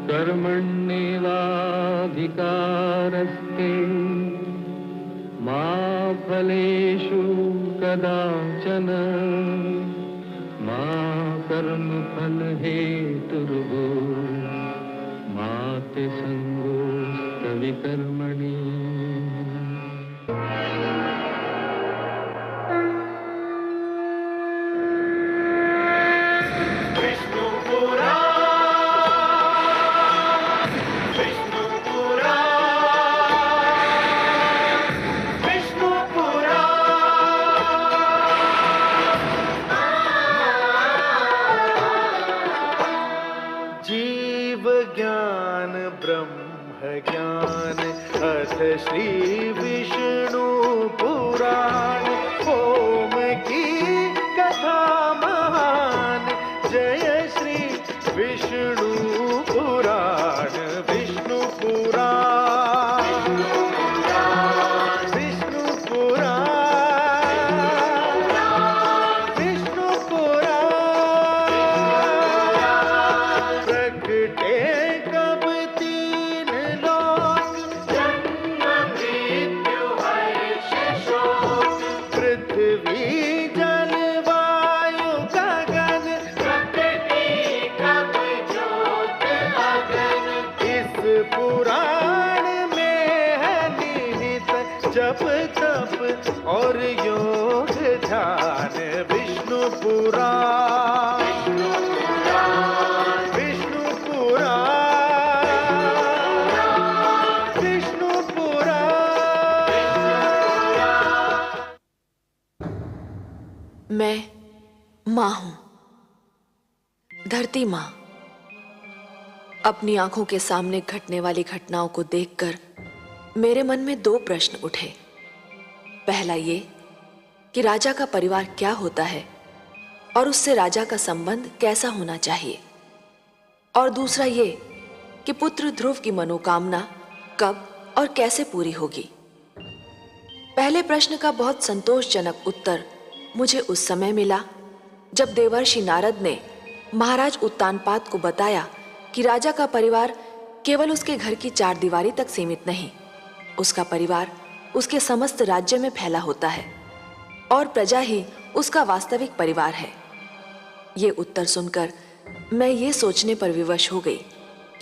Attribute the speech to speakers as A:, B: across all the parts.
A: कर्मण्येवाधिकारस्ते मा फलेषु कदाचन मा कर्मफलहेतुर्भूः मा ते संगोऽस्त्वविकर्मणि।
B: श्री विष्णु पुराण ओम की कथा महान। जय श्री विष्णु पुराण विष्णु पुराण विष्णु पुराण विष्णु पुराण। प्रगटे कब तीन लोक पृथ्वी जल वायु गगन ज्योत अगन। इस पुराण में है निहित जप तप और योग ध्यान। विष्णु पुराण विष्णु पुराण विष्णु पुराण।
C: मैं माँ हूं, धरती माँ। अपनी आंखों के सामने घटने वाली घटनाओं को देखकर मेरे मन में दो प्रश्न उठे। पहला ये कि राजा का परिवार क्या होता है और उससे राजा का संबंध कैसा होना चाहिए, और दूसरा ये कि पुत्र ध्रुव की मनोकामना कब और कैसे पूरी होगी। पहले प्रश्न का बहुत संतोषजनक उत्तर मुझे उस समय मिला जब देवर्षि नारद ने महाराज उत्तानपाद को बताया कि राजा का परिवार केवल उसके घर की चार दीवारी तक सीमित नहीं, उसका परिवार उसके समस्त राज्य में फैला होता है और प्रजा ही उसका वास्तविक परिवार है। ये उत्तर सुनकर मैं ये सोचने पर विवश हो गई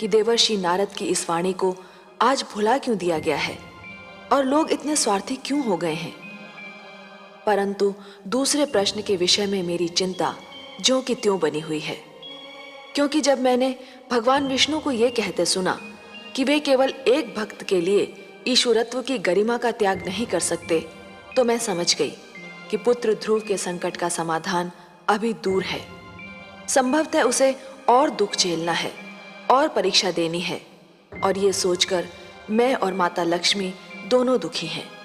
C: कि देवर्षि नारद की इस वाणी को आज भुला क्यों दिया गया है और लोग इतने स्वार्थी क्यों हो गए हैं। परंतु दूसरे प्रश्न के विषय में मेरी चिंता ज्यों की त्यों बनी हुई है, क्योंकि जब मैंने भगवान विष्णु को यह कहते सुना कि वे केवल एक भक्त के लिए ईश्वरत्व की गरिमा का त्याग नहीं कर सकते, तो मैं समझ गई कि पुत्र ध्रुव के संकट का समाधान अभी दूर है। संभवतः उसे और दुख झेलना है और परीक्षा देनी है, और ये सोचकर मैं और माता लक्ष्मी दोनों दुखी हैं।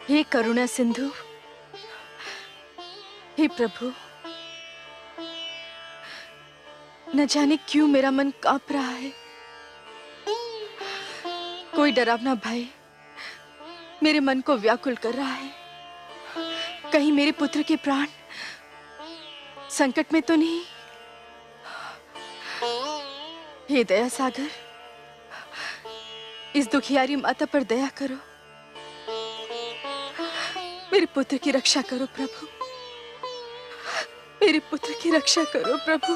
D: हे करुणा सिंधु, हे प्रभु, न जाने क्यों मेरा मन कांप रहा है। कोई डरावना भय मेरे मन को व्याकुल कर रहा है। कहीं मेरे पुत्र के प्राण संकट में तो नहीं। हे दया सागर, इस दुखियारी माता पर दया करो। मेरे पुत्र की रक्षा करो प्रभु, मेरे पुत्र की रक्षा करो प्रभु,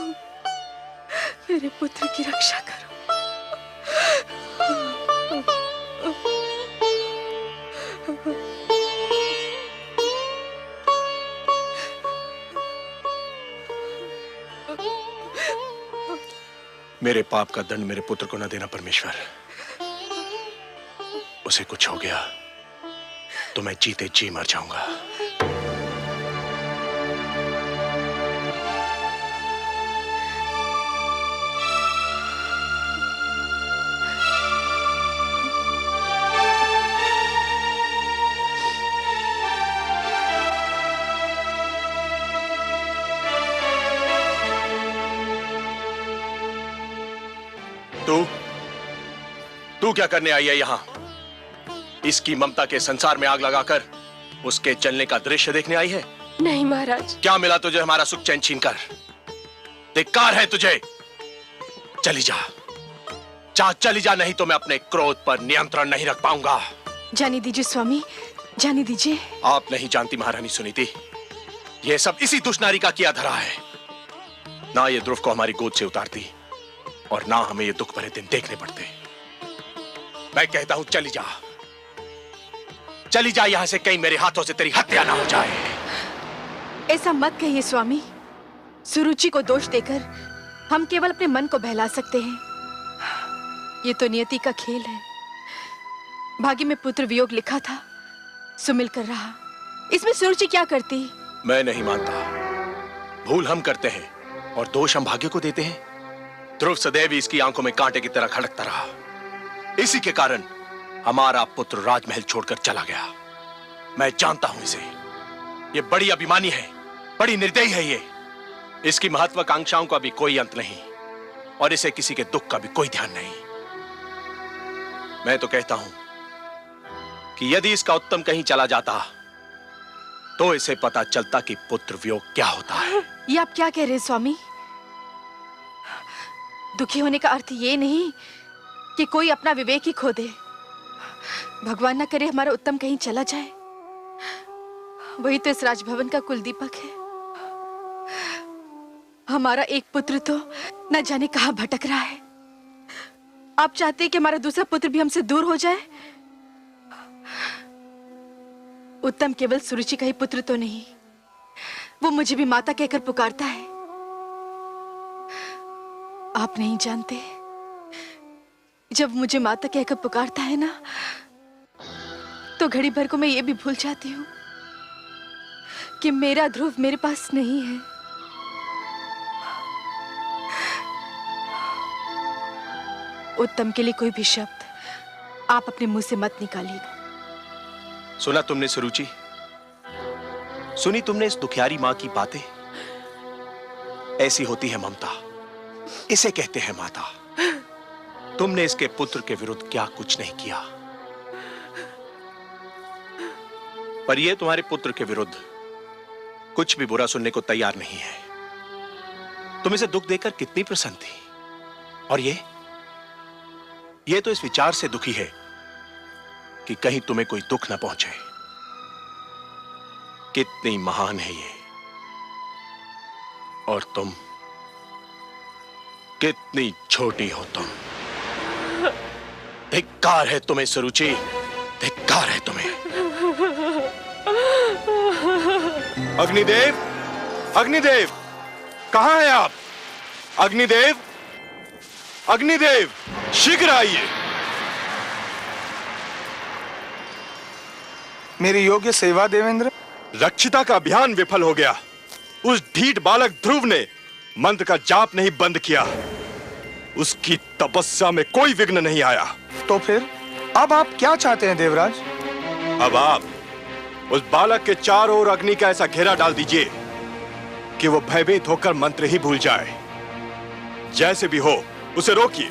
D: मेरे पुत्र की रक्षा करो।
E: मेरे पाप का दंड मेरे पुत्र को न देना परमेश्वर। उसे कुछ हो गया तो मैं जीते जी मर जाऊंगा। तू क्या करने आई है यहाँ? इसकी ममता के संसार में आग लगाकर उसके चलने का दृश्य देखने आई है?
D: नहीं महाराज।
E: क्या मिला तुझे हमारा सुख चैन छीन कर? धिक्कार है तुझे। चली जा, चली जा, नहीं तो मैं अपने क्रोध पर नियंत्रण नहीं रख पाऊंगा।
D: जाने दीजिए स्वामी, जाने दीजिए।
E: आप नहीं जानती महारानी सुनीति, यह सब इसी दुष्नारी का किया धरा है। ना ये ध्रुव को हमारी गोद से उतारती और ना हमें ये दुख भरे दिन देखने पड़ते। मैं कहता हूं चली जा, चली जा यहां से, कहीं मेरे हाथों से तेरी हत्या ना हो जाए।
D: ऐसा मत कहिए स्वामी। सुरुचि को दोष देकर हम केवल अपने मन को बहला सकते हैं। ये तो नियति का खेल है। भाग्य में पुत्र वियोग लिखा था, सो मिलकर रहा। इसमें सुरुचि क्या करती?
E: मैं नहीं मानता। भूल हम करते हैं और दोष हम भाग्य को देते हैं। ध्रुव सदैव इसकी आंखों में कांटे की तरह खड़कता रहा। इसी के कारण हमारा पुत्र राजमहल छोड़कर चला गया। मैं जानता हूं इसे। ये बड़ी अभिमानी है, बड़ी निर्दयी है ये। इसकी महत्वाकांक्षाओं का भी कोई अंत नहीं और इसे किसी के दुख का भी कोई ध्यान नहीं। मैं तो कहता हूं कि यदि इसका उत्तम कहीं चला जाता तो इसे पता चलता कि पुत्र वियोग क्या होता है।
D: ये आप क्या कह रहे हैं स्वामी? दुखी होने का अर्थ ये नहीं कि कोई अपना विवेक ही खो दे। भगवान न करे हमारा उत्तम कहीं चला जाए। वही तो इस राजभवन का कुलदीपक है। हमारा एक पुत्र तो न जाने कहां भटक रहा है। आप चाहते हैं कि हमारा दूसरा पुत्र भी हमसे दूर हो जाए? उत्तम केवल सुरुचि का ही पुत्र तो नहीं, वो मुझे भी माता कहकर पुकारता है। आप नहीं जानते, जब मुझे माता कहकर पुकारता है ना, तो घड़ी भर को मैं ये भी भूल जाती हूँ कि मेरा ध्रुव मेरे पास नहीं है। उत्तम के लिए कोई भी शब्द आप अपने मुंह से मत निकालिएगा।
E: सुना तुमने सुरुचि? सुनी तुमने इस दुखियारी मां की बातें? ऐसी होती है ममता, इसे कहते हैं माता। तुमने इसके पुत्र के विरुद्ध क्या कुछ नहीं किया, पर यह तुम्हारे पुत्र के विरुद्ध कुछ भी बुरा सुनने को तैयार नहीं है। तुम इसे दुख देकर कितनी प्रसन्न थी, और ये तो इस विचार से दुखी है कि कहीं तुम्हें कोई दुख ना पहुंचे। कितनी महान है ये, और तुम कितनी छोटी हो तुम। धिक्कार है तुम्हें सुरुचि, धिक्कार है तुम्हें।
B: अग्निदेव, अग्निदेव, कहां हैं आप? अग्निदेव, अग्निदेव, शीघ्र आइए।
F: मेरी योग्य सेवा देवेंद्र।
B: रक्षिता का अभियान विफल हो गया। उस ढीठ बालक ध्रुव ने मंत्र का जाप नहीं बंद किया। उसकी तपस्या में कोई विघ्न नहीं आया।
F: तो फिर अब आप क्या चाहते हैं देवराज?
B: अब आप उस बालक के चारों ओर अग्नि का ऐसा घेरा डाल दीजिए कि वो भयभीत होकर मंत्र ही भूल जाए। जैसे भी हो उसे रोकिए।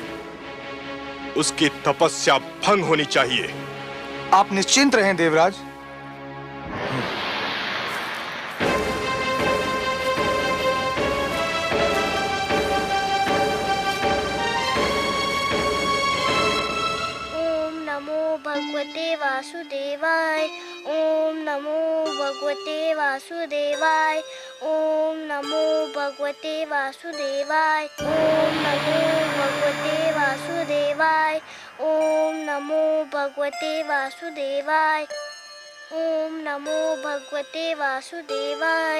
B: उसकी तपस्या भंग होनी चाहिए।
F: आप निश्चिंत रहें देवराज।
G: ओम नमो भगवते वासुदेवाय। ओम नमो भगवते वासुदेवाय। ओम नमो भगवते वासुदेवाय। ओम नमो भगवते वासुदेवाय। ओम नमो भगवते वासुदेवाय। ओम नमो भगवते वासुदेवाय।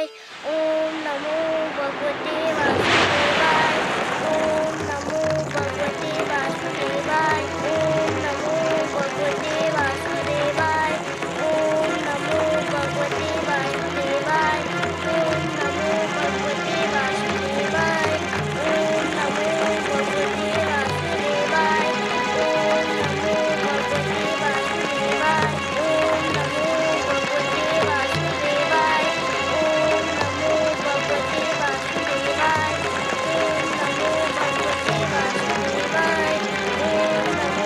G: ओम नमो भगवते वासुदेवाय। ओम नमो भगवते वासुदेवाय। ओम नमो भगवते वासुदेवाय। ओम नमो भगवते वासुदेवाय। ओम नमो भगवते वासुदेवाय। ओम नमो भगवते वासुदेवाय। ओम नमो भगवते वासुदेवाय। ओम नमो भगवते वासुदेवाय। ओम नमो भगवते वासुदेवाय। ओम नमो भगवते वासुदेवाय। ओम नमो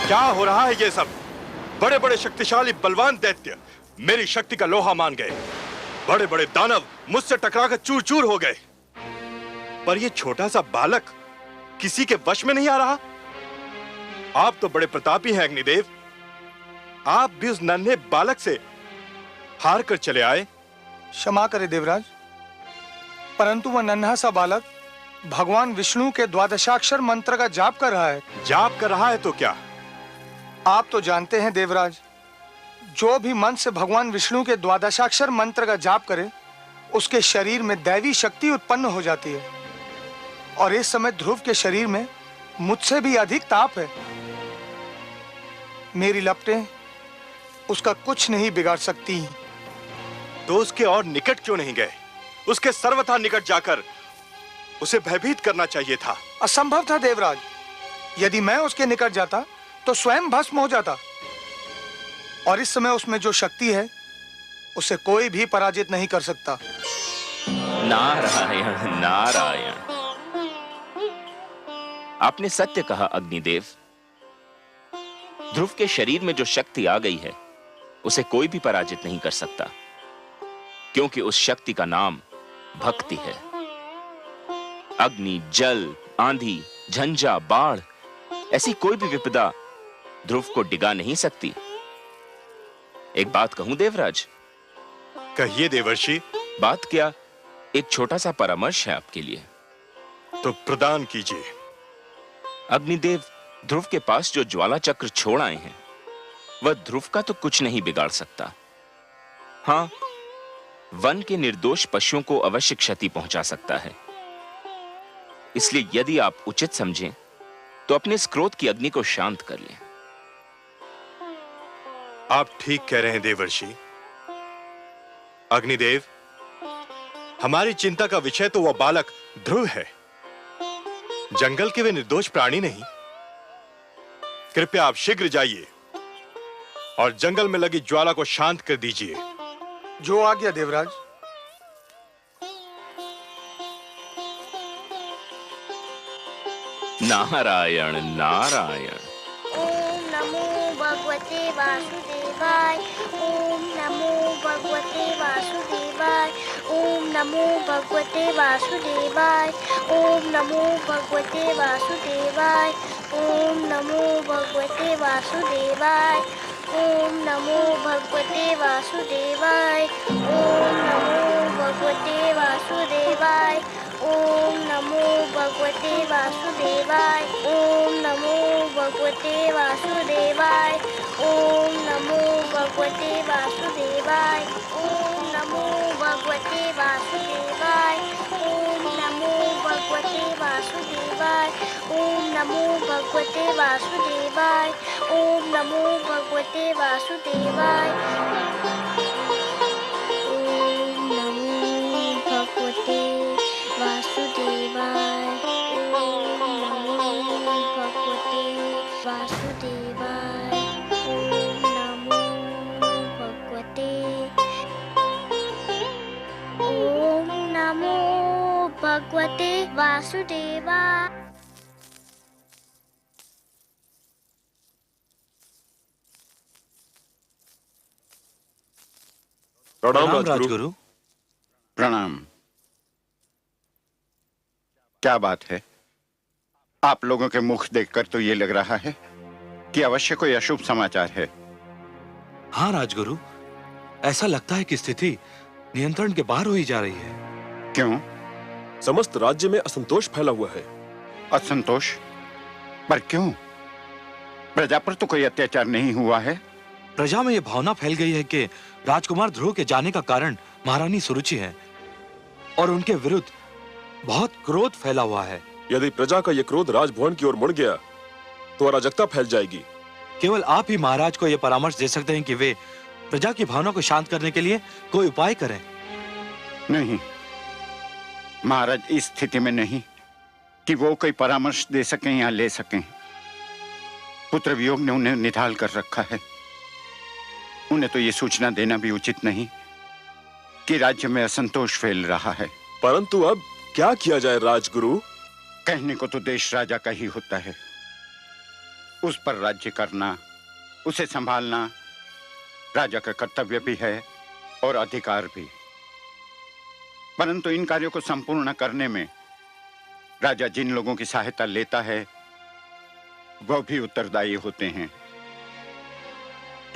B: क्या हो रहा है ये सब? बड़े बड़े शक्तिशाली बलवान दैत्य मेरी शक्ति का लोहा मान गए। बड़े बड़े दानव मुझसे टकराकर चूर चूर हो गए। पर ये छोटा सा बालक किसी के वश में नहीं आ रहा। आप तो बड़े प्रतापी हैं अग्निदेव। आप भी उस नन्हे बालक से हार कर चले आए।
F: क्षमा करें देवराज, परंतु वह नन्हा सा बालक भगवान विष्णु के द्वादशाक्षर मंत्र का जाप कर रहा है।
B: जाप कर रहा है तो क्या?
F: आप तो जानते हैं देवराज, जो भी मन से भगवान विष्णु के द्वादशाक्षर मंत्र का जाप करे उसके शरीर में दैवी शक्ति उत्पन्न हो जाती है। और इस समय ध्रुव के शरीर में मुझसे भी अधिक ताप है। मेरी लपटें उसका कुछ नहीं बिगाड़ सकती।
B: तो उसके और निकट क्यों नहीं गए? उसके सर्वथा निकट जाकर उसे भयभीत करना चाहिए था।
F: असंभव था देवराज। यदि मैं उसके निकट जाता तो स्वयं भस्म हो जाता। और इस समय उसमें जो शक्ति है उसे कोई भी पराजित नहीं कर सकता।
H: नारायण नारायण, आपने सत्य कहा अग्निदेव। ध्रुव के शरीर में जो शक्ति आ गई है उसे कोई भी पराजित नहीं कर सकता, क्योंकि उस शक्ति का नाम भक्ति है। अग्नि, जल, आंधी, झंझा, बाढ़, ऐसी कोई भी विपदा ध्रुव को डिगा नहीं सकती। एक बात कहूं देवराज?
B: कहिए देवर्षि।
H: बात क्या, एक छोटा सा परामर्श है आपके लिए।
B: तो प्रदान कीजिए।
H: अग्निदेव, ध्रुव के पास जो ज्वाला चक्र छोड़ आए हैं वह ध्रुव का तो कुछ नहीं बिगाड़ सकता। हां, वन के निर्दोष पशुओं को अवश्य क्षति पहुंचा सकता है। इसलिए यदि आप उचित समझें तो अपने इस क्रोध की अग्नि को शांत कर लें।
B: आप ठीक कह रहे हैं देवर्षि। अग्निदेव, हमारी चिंता का विषय तो वह बालक ध्रुव है, जंगल के वे निर्दोष प्राणी नहीं। कृपया आप शीघ्र जाइए और जंगल में लगी ज्वाला को शांत कर दीजिए।
F: जो आज्ञा देवराज।
H: नारायण नारायण।
G: ओम नमो भगवते वासुदेवाय। ओम नमो भगवते वासुदेवाय। ओम नमो भगवते वासुदेवाय। ओम नमो भगवते वासुदेवाय। ओम नमो भगवते वासुदेवाय। ओम नमो भगवते वासुदेवाय। ओम नमो भगवते वासुदेवाय। ओम नमो भगवते वासुदेवाय। ओम नमो भगवते वासुदेवाय। ओम नमो भगवते वासुदेवाय। ओम नमो भगवते वासुदेवाय। ओम नमो भगवते वासुदेवाय। ओम नमो भगवते वासुदेवाय। ओम नमो भगवते वासुदेवाय। ओम नमो भगवते वासुदेवाय। ओम नमो भगवते वासुदेवाय। ओम नमो भगवते। ओम नमो भगवते वासुदेवाय।
E: प्रणाम
I: राजगुरु।
J: प्रणाम। क्या बात है? आप लोगों के मुख देखकर तो ये लग रहा है कि अवश्य कोई अशुभ समाचार है।
I: हाँ राजगुरु, ऐसा लगता है कि स्थिति नियंत्रण के बाहर हुई जा रही है।
J: क्यों?
E: समस्त राज्य में असंतोष फैला हुआ है।
J: असंतोष? पर क्यों? प्रजा पर तो कोई अत्याचार नहीं हुआ है।
I: प्रजा में यह भावना फैल गई है कि राजकुमार ध्रुव के जाने का कारण महारानी सुरुचि है और उनके विरुद्ध बहुत क्रोध फैला हुआ है।
E: यदि प्रजा का यह क्रोध राजभवन की ओर मुड़ गया तो अराजकता फैल जाएगी।
I: केवल आप ही महाराज को यह परामर्श दे सकते हैं कि वे प्रजा की भावना को शांत करने के लिए कोई उपाय करें।
J: नहीं, महाराज इस स्थिति में नहीं कि वो कोई परामर्श दे सकें या ले सकें। पुत्र वियोग ने उन्हें निढाल कर रखा है। उन्हें तो ये सूचना देना भी उचित नहीं कि राज्य में असंतोष फैल रहा है।
E: परंतु अब क्या किया जाए राजगुरु?
J: कहने को तो देश राजा का ही होता है, उस पर राज्य करना, उसे संभालना राजा का कर्तव्य भी है और अधिकार भी। परंतु इन कार्यों को संपूर्ण करने में राजा जिन लोगों की सहायता लेता है वह भी उत्तरदायी होते हैं।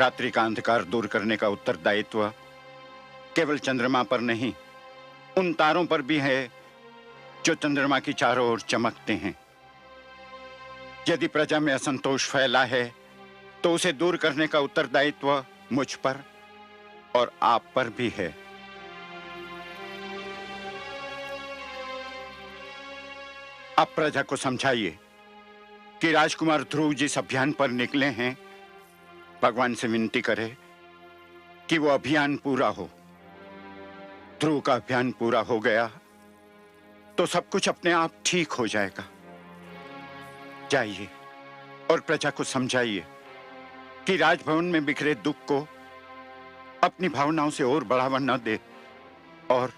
J: रात्रि का अंधकार दूर करने का उत्तरदायित्व केवल चंद्रमा पर नहीं, उन तारों पर भी है जो चंद्रमा की चारों ओर चमकते हैं। यदि प्रजा में असंतोष फैला है तो उसे दूर करने का उत्तरदायित्व मुझ पर और आप पर भी है। अब प्रजा को समझाइए कि राजकुमार ध्रुव जिस अभियान पर निकले हैं, भगवान से विनती करे कि वो अभियान पूरा हो। ध्रुव का अभियान पूरा हो गया तो सब कुछ अपने आप ठीक हो जाएगा। जाइए और प्रजा को समझाइए कि राजभवन में बिखरे दुख को अपनी भावनाओं से और बढ़ावा न दे और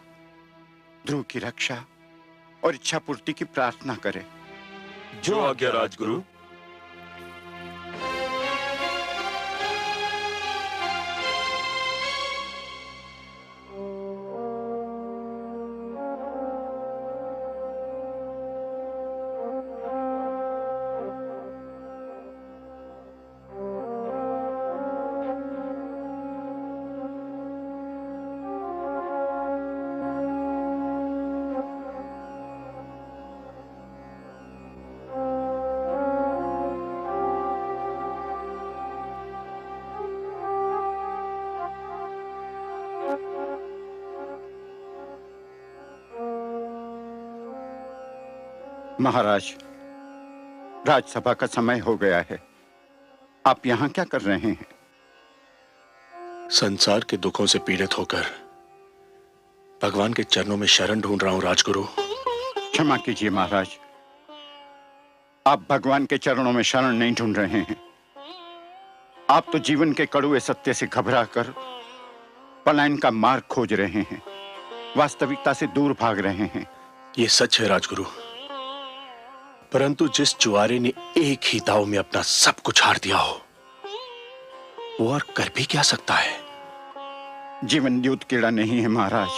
J: ध्रुव की रक्षा और इच्छा पूर्ति की प्रार्थना करे।
E: जो आज्ञा राजगुरु।
J: महाराज, राजसभा का समय हो गया है। आप यहाँ क्या कर रहे हैं?
E: संसार के दुखों से पीड़ित होकर भगवान के चरणों में शरण ढूंढ रहा हूं राजगुरु।
J: क्षमा कीजिए महाराज, आप भगवान के चरणों में शरण नहीं ढूंढ रहे हैं। आप तो जीवन के कड़वे सत्य से घबराकर पलायन का मार्ग खोज रहे हैं, वास्तविकता से दूर भाग रहे हैं।
E: ये सच है राजगुरु, परंतु जिस जुआरे ने एक ही दांव में अपना सब कुछ हार दिया हो, वो और कर भी क्या सकता है?
J: जीवन युद्ध कीड़ा नहीं है महाराज।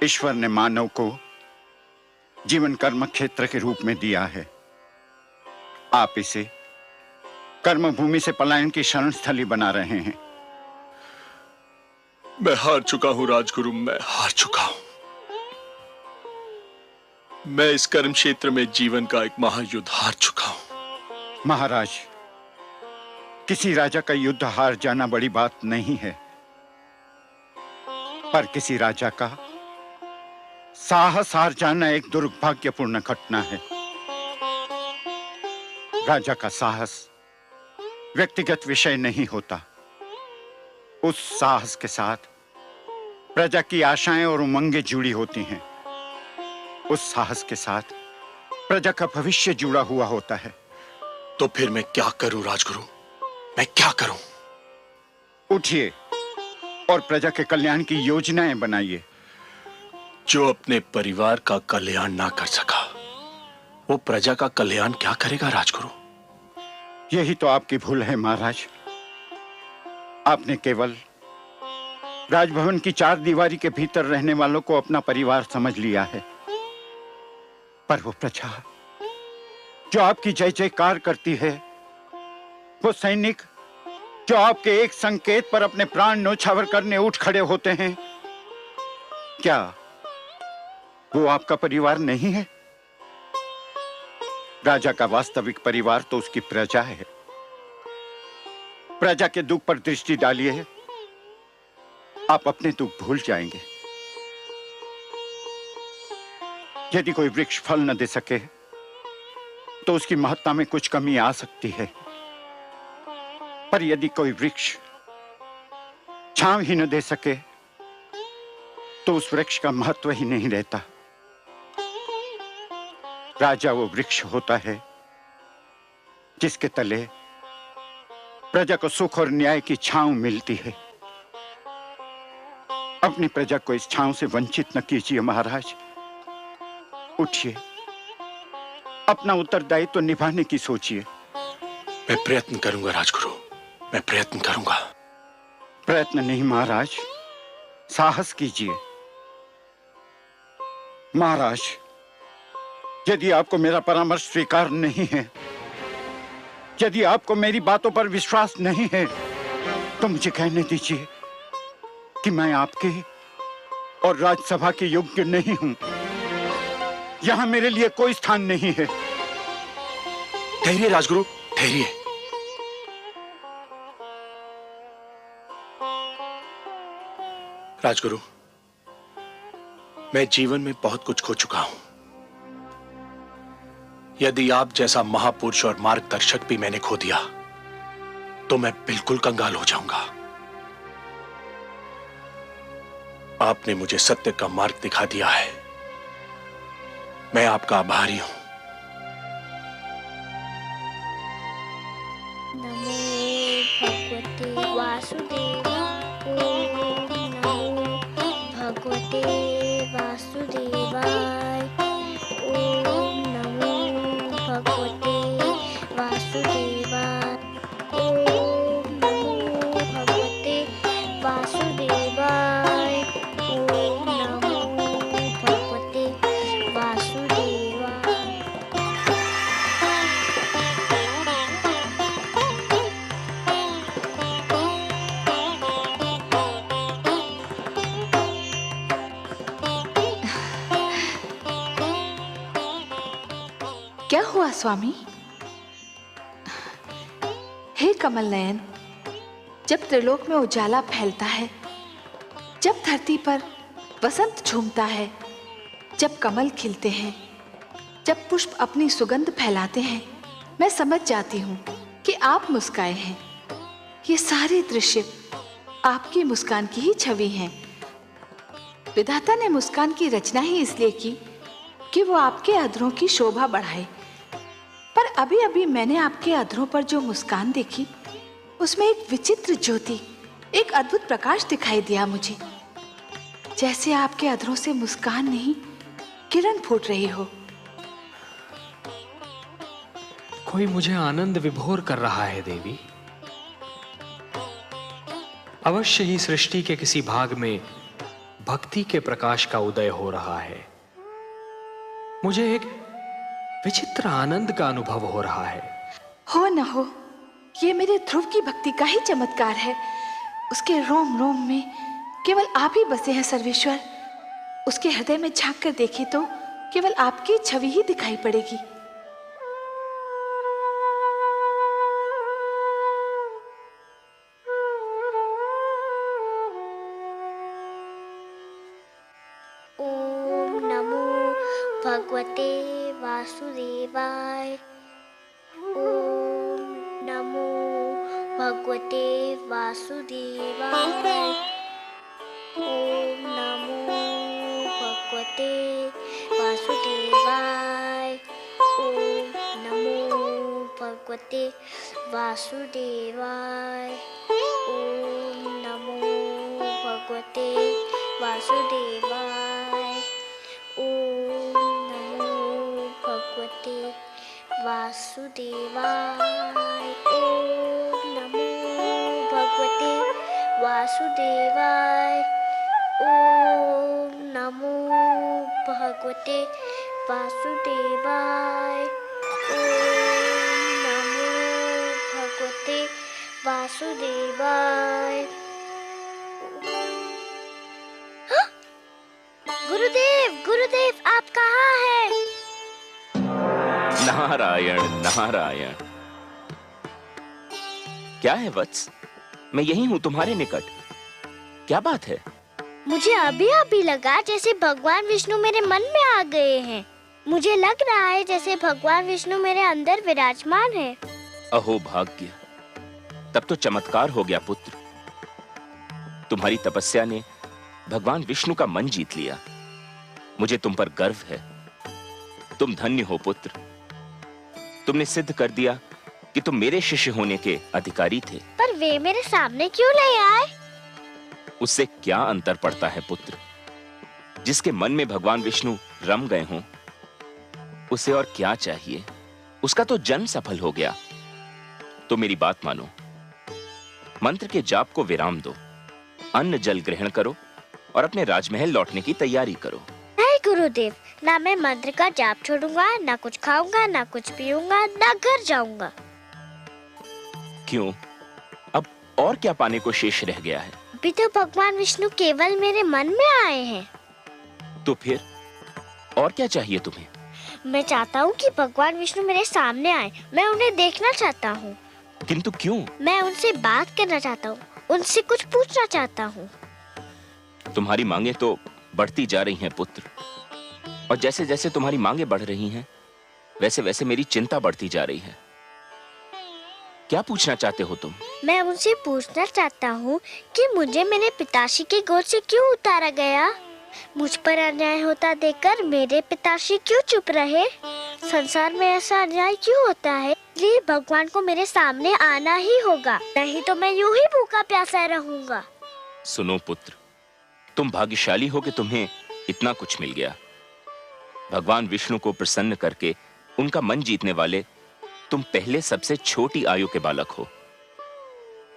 J: ईश्वर ने मानव को जीवन कर्म क्षेत्र के रूप में दिया है। आप इसे कर्म भूमि से पलायन की शरण स्थली बना रहे हैं।
E: मैं हार चुका हूं राजगुरु, मैं हार चुका हूं। मैं इस कर्म क्षेत्र में जीवन का एक महायुद्ध हार चुका हूं।
J: महाराज, किसी राजा का युद्ध हार जाना बड़ी बात नहीं है, पर किसी राजा का साहस हार जाना एक दुर्भाग्यपूर्ण घटना है। राजा का साहस व्यक्तिगत विषय नहीं होता। उस साहस के साथ प्रजा की आशाएं और उमंगें जुड़ी होती हैं। उस साहस के साथ प्रजा का भविष्य जुड़ा हुआ होता है।
E: तो फिर मैं क्या करूं राजगुरु, मैं क्या करूं?
J: उठिए और प्रजा के कल्याण की योजनाएं बनाइए।
E: जो अपने परिवार का कल्याण ना कर सका, वो प्रजा का कल्याण क्या करेगा राजगुरु?
J: यही तो आपकी भूल है महाराज। आपने केवल राजभवन की चार दीवारी के भीतर रहने वालों को अपना परिवार समझ लिया है, पर वो प्रजा जो आपकी जय जयकार करती है, वो सैनिक जो आपके एक संकेत पर अपने प्राण न्योछावर करने उठ खड़े होते हैं, क्या वो आपका परिवार नहीं है? राजा का वास्तविक परिवार तो उसकी प्रजा है। प्रजा के दुख पर दृष्टि डालिए, आप अपने दुख भूल जाएंगे। यदि कोई वृक्ष फल न दे सके तो उसकी महत्ता में कुछ कमी आ सकती है, पर यदि कोई वृक्ष छांव ही न दे सके तो उस वृक्ष का महत्व ही नहीं रहता। राजा वो वृक्ष होता है जिसके तले प्रजा को सुख और न्याय की छांव मिलती है। अपनी प्रजा को इस छांव से वंचित न कीजिए महाराज। उठिए, अपना उत्तरदायित्व निभाने की सोचिए।
E: मैं प्रयत्न करूंगा राजगुरु, मैं प्रयत्न करूंगा।
J: प्रयत्न नहीं महाराज, साहस कीजिए। महाराज, यदि आपको मेरा परामर्श स्वीकार नहीं है, यदि आपको मेरी बातों पर विश्वास नहीं है, तो मुझे कहने दीजिए कि मैं आपके और राज्यसभा के योग्य नहीं हूं। यहां मेरे लिए कोई स्थान नहीं है।
E: ठहरिए राजगुरु, ठहरिए। राजगुरु, मैं जीवन में बहुत कुछ खो चुका हूं। यदि आप जैसा महापुरुष और मार्गदर्शक भी मैंने खो दिया, तो मैं बिल्कुल कंगाल हो जाऊंगा। आपने मुझे सत्य का मार्ग दिखा दिया है, मैं आपका आभारी हूं।
G: नमो भगवते वासुदेवाय। ओम नमो भगवते वासुदेवाय। ओम नमो भगवते वासुदेवाय। ओम नमो भगवते वासुदेवाय। ओम नमो भगवते वासुदेवाय।
D: क्या हुआ स्वामी? हे कमल नयन, जब त्रिलोक में उजाला फैलता है, जब धरती पर वसंत झूमता है, जब कमल खिलते हैं, जब पुष्प अपनी सुगंध फैलाते हैं, मैं समझ जाती हूँ कि आप मुस्काए हैं। ये सारे दृश्य आपकी मुस्कान की ही छवि हैं। विधाता ने मुस्कान की रचना ही इसलिए की कि वो आपके अधरों की शोभा बढ़ाए। पर अभी अभी मैंने आपके अधरों पर जो मुस्कान देखी, उसमें एक विचित्र ज्योति, एक अद्भुत प्रकाश दिखाई दिया मुझे। जैसे आपके अधरों से मुस्कान नहीं, किरण फूट रही हो।
A: कोई मुझे आनंद विभोर कर रहा है देवी। अवश्य ही सृष्टि के किसी भाग में भक्ति के प्रकाश का उदय हो रहा है। मुझे एक विचित्र आनंद का अनुभव हो रहा है।
D: हो न हो, ये मेरे ध्रुव की भक्ति का ही चमत्कार है। उसके रोम रोम में केवल आप ही बसे हैं सर्वेश्वर। उसके हृदय में झांक कर देखे तो केवल आपकी छवि ही दिखाई पड़ेगी।
G: ओम नमो भगवते वासुदेवाय। ओम नमो भगवते वासुदेवाय। ओम नमो भगवते वासुदेवाय। ओम नमो भगवते वासुदेवाय। ओम नमो भगवते वासुदेवाय। ओम नमो भगवते वासुदेवाय। ओम नमो भगवते वासुदेवाय। ओम नमो भगवते वासुदेवाय। ओम नमो भगवते वासुदेवाय। गुरुदेव, गुरुदेव, आप कहाँ हैं?
H: नारायण नारायण। क्या है वत्स? मैं यही हूँ तुम्हारे निकट। क्या बात है?
G: मुझे अभी अभी लगा जैसे भगवान विष्णु मेरे मन में आ गए हैं। मुझे लग रहा है जैसे भगवान विष्णु मेरे अंदर विराजमान है।
H: अहो भाग्य, तब तो चमत्कार हो गया पुत्र। तुम्हारी तपस्या ने भगवान विष्णु का मन जीत लिया। मुझे तुम पर गर्व है। तुम धन्य हो पुत्र। तुमने सिद्ध कर दिया कि तुम मेरे शिष्य होने के अधिकारी थे।
G: पर वे मेरे सामने क्यों नहीं आए?
H: उससे क्या अंतर पड़ता है पुत्र? जिसके मन में भगवान विष्णु रम गए हों, उसे और क्या चाहिए? उसका तो जन्म सफल हो गया। तो मेरी बात मानो, मंत्र के जाप को विराम दो, अन्न जल ग्रहण करो और अपने राजमहल लौटने की तैयारी करो।
G: नहीं गुरुदेव, ना मैं मंत्र का जाप छोड़ूंगा, ना कुछ खाऊंगा, ना कुछ पीऊंगा, ना घर जाऊंगा।
H: क्यों? अब और क्या पाने को शेष रह गया है?
G: अभी तो भगवान विष्णु केवल मेरे मन में आए हैं।
H: तो फिर और क्या चाहिए तुम्हें?
G: मैं चाहता हूँ कि भगवान विष्णु मेरे सामने आए, मैं उन्हें देखना चाहता हूँ।
H: किंतु क्यों?
G: मैं उनसे बात करना चाहता हूँ, उनसे कुछ पूछना चाहता हूँ।
H: तुम्हारी मांगे तो बढ़ती जा रही हैं पुत्र, और जैसे जैसे तुम्हारी मांगे बढ़ रही हैं, वैसे वैसे मेरी चिंता बढ़ती जा रही है। क्या पूछना चाहते हो तुम?
G: मैं उनसे पूछना चाहता हूँ कि मुझे मेरे पिताश्री की गोद से क्यों उतारा गया? मुझ पर अन्याय होता देखकर मेरे पिताश्री क्यों चुप रहे? संसार में ऐसा अन्याय क्यों होता है? इसलिए भगवान को मेरे सामने आना ही होगा, नहीं तो मैं यूं ही भूखा प्यासा रहूंगा।
H: सुनो पुत्र, तुम भाग्यशाली हो कि तुम्हें इतना कुछ मिल गया। भगवान विष्णु को प्रसन्न करके उनका मन जीतने वाले तुम पहले सबसे छोटी आयु के बालक हो।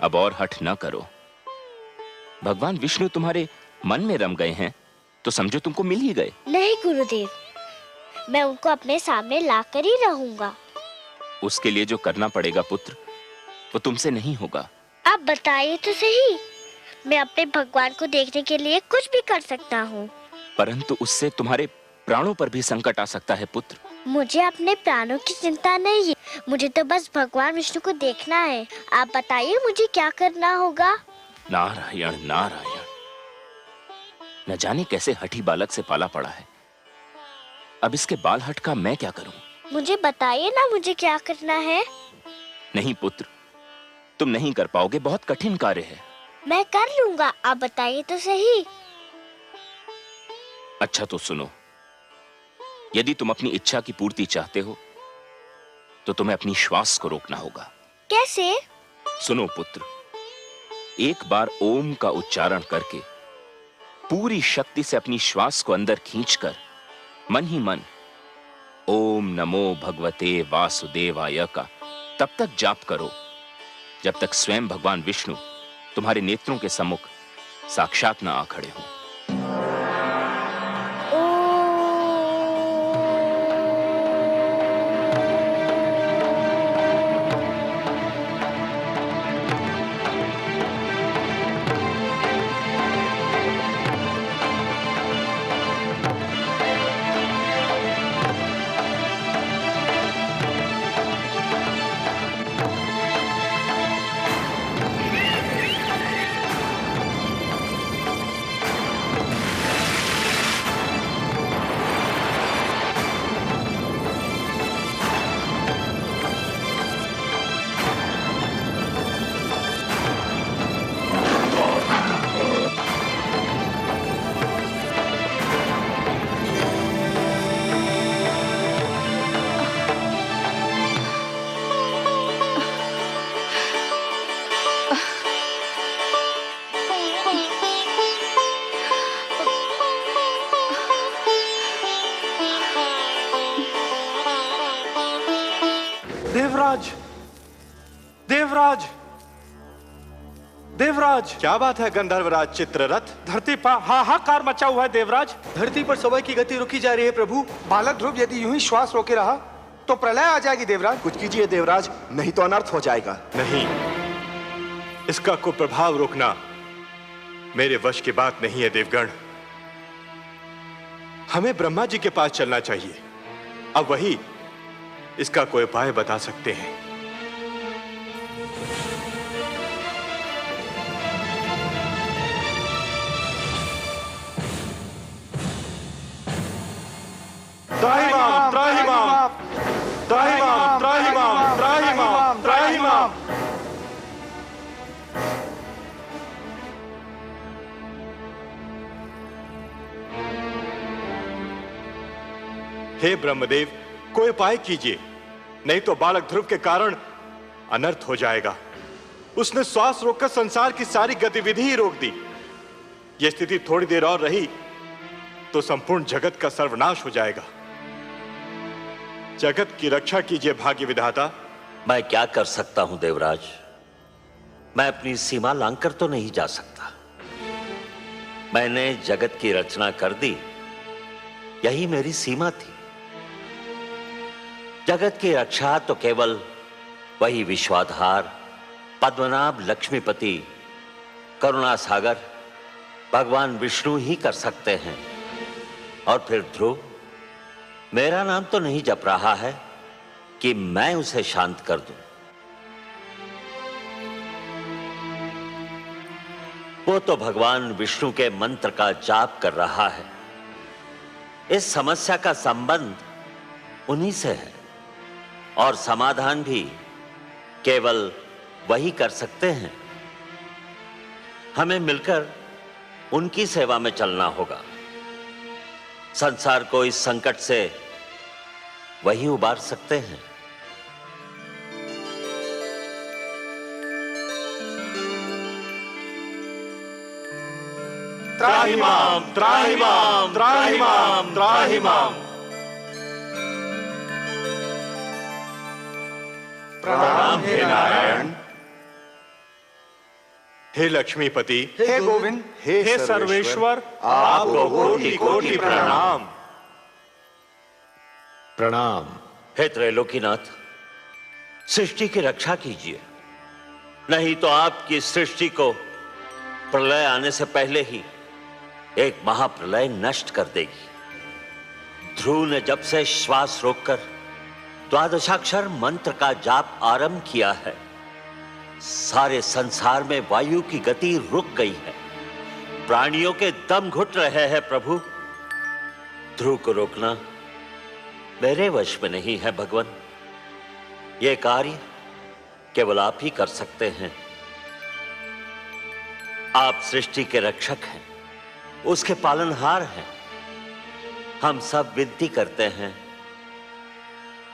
H: अब और हठ न करो। भगवान विष्णु तुम्हारे मन में रम गए हैं तो समझो तुमको मिल ही गए।
G: नहीं गुरुदेव, मैं उनको अपने सामने लाकर ही रहूंगा।
H: उसके लिए जो करना पड़ेगा पुत्र, वो तुमसे नहीं होगा।
G: आप बताइए तो सही, मैं अपने भगवान को देखने के लिए कुछ भी कर सकता हूँ।
H: परंतु उससे तुम्हारे प्राणों पर भी संकट आ सकता है पुत्र।
G: मुझे अपने प्राणों की चिंता नहीं है, मुझे तो बस भगवान विष्णु को देखना है। आप बताइए मुझे क्या करना होगा?
H: नारायण नारायण, न जाने कैसे हठी बालक से पाला पड़ा है। अब इसके बाल हट का मैं क्या करूं?
G: मुझे बताइए ना मुझे क्या करना है।
H: नहीं पुत्र, तुम नहीं कर पाओगे, बहुत कठिन कार्य है।
G: मैं कर लूंगा, आप बताइए तो सही।
H: अच्छा तो सुनो, यदि तुम अपनी इच्छा की पूर्ति चाहते हो तो तुम्हें अपनी श्वास को रोकना होगा।
G: कैसे?
H: सुनो पुत्र, एक बार ओम का उच्चारण करके पूरी शक्ति से अपनी श्वास को अंदर खींचकर मन ही मन ओम नमो भगवते वासुदेवाय का तब तक जाप करो जब तक स्वयं भगवान विष्णु तुम्हारे नेत्रों के सम्मुख साक्षात न आ खड़े हों।
F: देवराज, देवराज, देवराज!
B: क्या बात है गंधर्वराज चित्ररथ?
F: धरती पर हाहाकार मचा हुआ है देवराज।
K: धरती पर समय की गति रुकी जा रही है प्रभु।
F: बालक ध्रुव यदि यूं ही श्वास रोके रहा तो प्रलय आ जाएगी देवराज।
L: कुछ कीजिए देवराज, नहीं तो अनर्थ हो जाएगा।
B: नहीं, इसका कुप्रभाव रोकना मेरे वश की बात नहीं है देवगण। हमें ब्रह्मा जी के पास चलना चाहिए, अब वही इसका कोई उपाय बता सकते हैं। त्राहिमाम, त्राहिमाम, त्राहिमाम, त्राहिमाम, त्राहिमाम, त्राहिमाम। हे ब्रह्मदेव, कोई उपाय कीजिए, नहीं तो बालक ध्रुव के कारण अनर्थ हो जाएगा। उसने श्वास रोककर संसार की सारी गतिविधि ही रोक दी। यह स्थिति थोड़ी देर और रही तो संपूर्ण जगत का सर्वनाश हो जाएगा। जगत की रक्षा कीजिए भाग्य विधाता,
M: मैं क्या कर सकता हूं देवराज? मैं अपनी सीमा लांघकर तो नहीं जा सकता। मैंने जगत की रचना कर दी, यही मेरी सीमा थी। जगत की रक्षा तो केवल वही विश्वाधार, पद्मनाभ, लक्ष्मीपति, करुणा सागर भगवान विष्णु ही कर सकते हैं। और फिर ध्रुव मेरा नाम तो नहीं जप रहा है कि मैं उसे शांत कर दूं। वो तो भगवान विष्णु के मंत्र का जाप कर रहा है। इस समस्या का संबंध उन्हीं से है और समाधान भी केवल वही कर सकते हैं। हमें मिलकर उनकी सेवा में चलना होगा। संसार को इस संकट से वही उबार सकते हैं।
B: त्राहिमाम त्राहिमाम त्राहिमाम त्राहिमाम। प्रणाम हे नारायण, हे लक्ष्मीपति,
F: हे गोविंद,
B: हे सर्वेश्वर, आपको कोटि कोटि प्रणाम।
A: प्रणाम।
M: हे त्रैलोकीनाथ, सृष्टि की रक्षा कीजिए, नहीं तो आपकी सृष्टि को प्रलय आने से पहले ही एक महाप्रलय नष्ट कर देगी। ध्रुव ने जब से श्वास रोककर द्वादशाक्षर मंत्र का जाप आरंभ किया है, सारे संसार में वायु की गति रुक गई है। प्राणियों के दम घुट रहे हैं प्रभु। ध्रुव को रोकना मेरे वश में नहीं है भगवान। यह कार्य केवल आप ही कर सकते हैं। आप सृष्टि के रक्षक हैं, उसके पालनहार हैं। हम सब विनती करते हैं,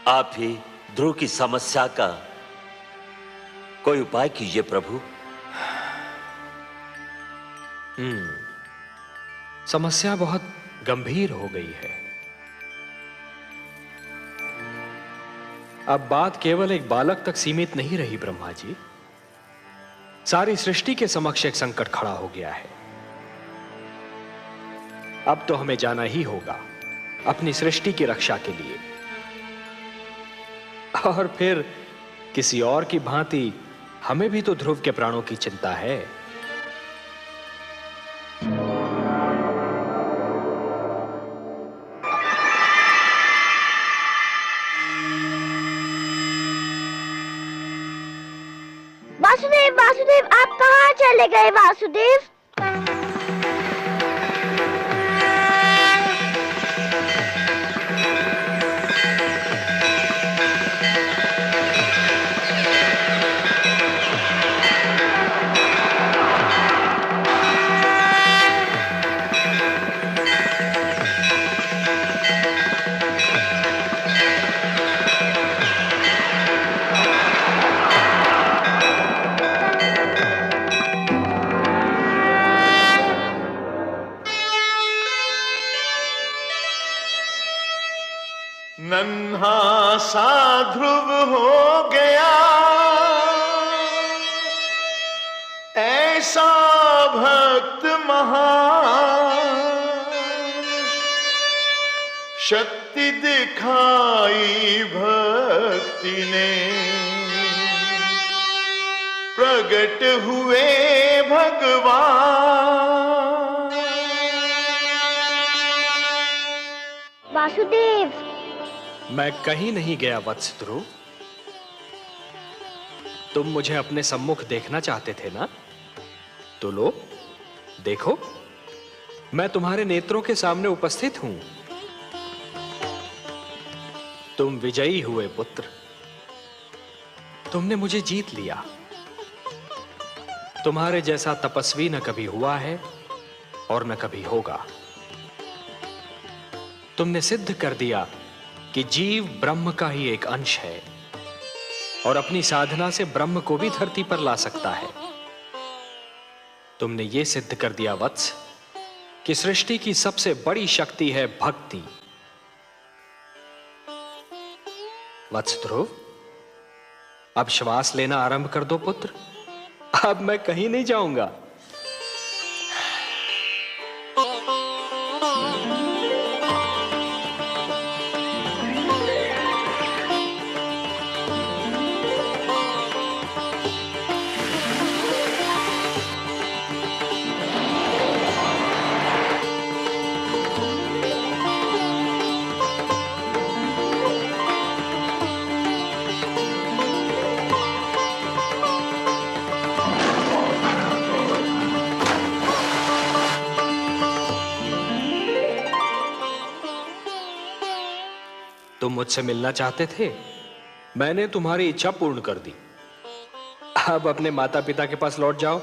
M: आप ही ध्रुव की समस्या का कोई उपाय कीजिए प्रभु।
A: समस्या बहुत गंभीर हो गई है। अब बात केवल एक बालक तक सीमित नहीं रही ब्रह्मा जी। सारी सृष्टि के समक्ष एक संकट खड़ा हो गया है। अब तो हमें जाना ही होगा अपनी सृष्टि की रक्षा के लिए, और फिर किसी और की भांति हमें भी तो ध्रुव के प्राणों की चिंता है।
G: वासुदेव, वासुदेव, आप कहाँ चले गए वासुदेव?
N: नन्हा सा ध्रुव हो गया, ऐसा भक्त महान, शक्ति दिखाई भक्ति ने, प्रगट हुए भगवान।
G: वासुदेव,
A: मैं कहीं नहीं गया वत्स ध्रुव। तुम मुझे अपने सम्मुख देखना चाहते थे ना? तो लो, देखो, मैं तुम्हारे नेत्रों के सामने उपस्थित हूं। तुम विजयी हुए पुत्र। तुमने मुझे जीत लिया। तुम्हारे जैसा तपस्वी न कभी हुआ है और न कभी होगा। तुमने सिद्ध कर दिया कि जीव ब्रह्म का ही एक अंश है और अपनी साधना से ब्रह्म को भी धरती पर ला सकता है। तुमने यह सिद्ध कर दिया वत्स कि सृष्टि की सबसे बड़ी शक्ति है भक्ति। वत्स ध्रुव, अब श्वास लेना आरंभ कर दो पुत्र। अब मैं कहीं नहीं जाऊंगा। तुम मुझसे मिलना चाहते थे, मैंने तुम्हारी इच्छा पूर्ण कर दी। अब अपने माता पिता के पास लौट जाओ।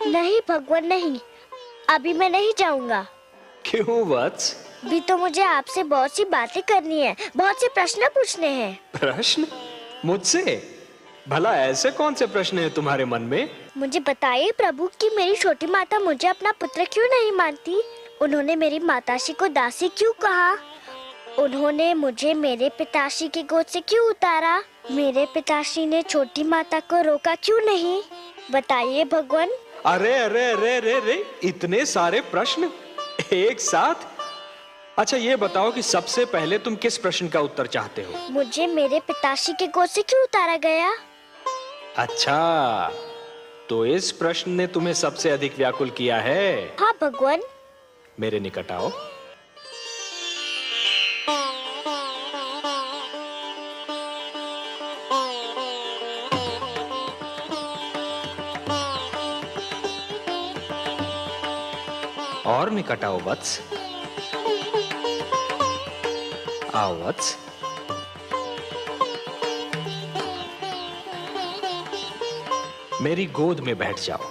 G: नहीं भगवान नहीं, अभी मैं नहीं जाऊंगा।
A: क्यों वत्स?
G: भी तो मुझे आपसे बहुत सी बातें करनी है, बहुत से प्रश्न पूछने हैं।
A: प्रश्न? मुझसे? भला ऐसे कौन से प्रश्न हैं तुम्हारे मन में?
G: मुझे बताइए प्रभु कि मेरी छोटी माता मुझे अपना पुत्र क्यों नहीं मानती? उन्होंने मेरी माताश्री को दासी क्यों कहा? उन्होंने मुझे मेरे पिताश्री की गोद से क्यों उतारा? मेरे पिताश्री ने छोटी माता को रोका क्यों नहीं? बताइए भगवान।
A: अरे अरे अरे अरे अरे, इतने सारे प्रश्न एक साथ? अच्छा ये बताओ कि सबसे पहले तुम किस प्रश्न का उत्तर चाहते हो?
G: मुझे मेरे पिताश्री की गोद से क्यों उतारा गया?
A: अच्छा, तो इस प्रश्न ने तुम्हें सबसे अधिक व्याकुल किया है?
G: हाँ भगवान।
A: मेरे निकट आओ। और निकट आओ वत्स। आओ वत्स। मेरी गोद में बैठ जाओ।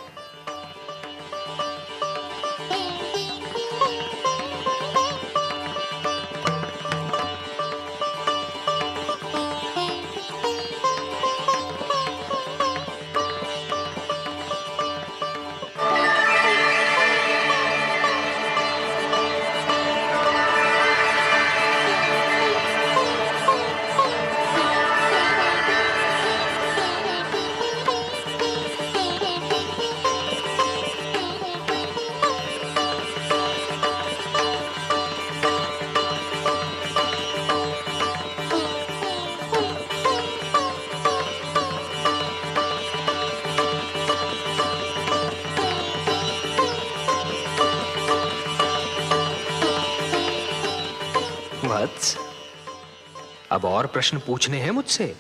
A: वत्स, अब और प्रश्न पूछने हैं मुझसे?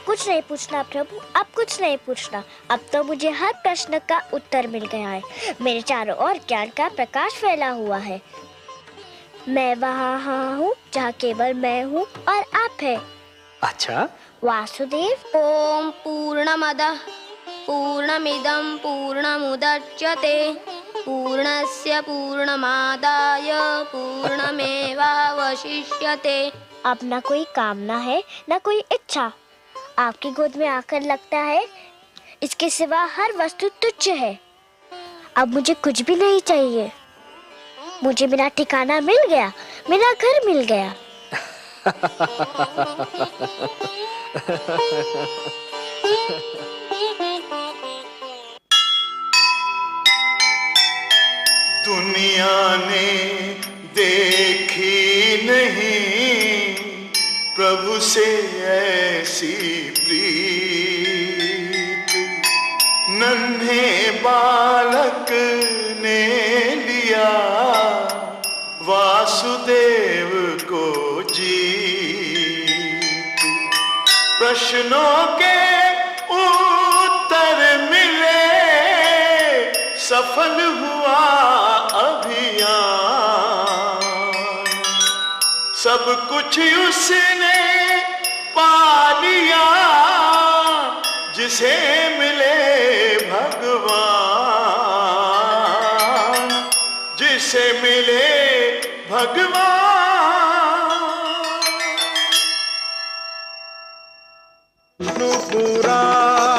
G: कुछ नहीं पूछना प्रभु, अब कुछ नहीं पूछना। अब तो मुझे हर प्रश्न का उत्तर मिल गया है। मेरे चारों ओर ज्ञान का प्रकाश फैला हुआ है। मैं वहाँ हूँ जहाँ केवल मैं हूँ और आप है।
A: अच्छा
G: वासुदेव।
O: ओम पूर्णमदः पूर्णमिदं पूर्णमुदच्यते पूर्णस्य पूर्णमादाय पूर्णमेवावशिष्यते।
G: अब ना कोई कामना है ना कोई इच्छा। आपकी गोद में आकर लगता है इसके सिवा हर वस्तु तुच्छ है। अब मुझे कुछ भी नहीं चाहिए। मुझे मेरा ठिकाना मिल गया, मेरा घर मिल गया।
N: दुनिया ने देखी नहीं प्रभु से ऐसी प्रीत। नन्हे बालक ने लिया वासुदेव को जीत। प्रश्नों के उत्तर मिले, सफल हुआ अभियान। सब कुछ उसने पा लिया जिसे मिले भगवान, जिसे मिले भगवान।
B: पुराण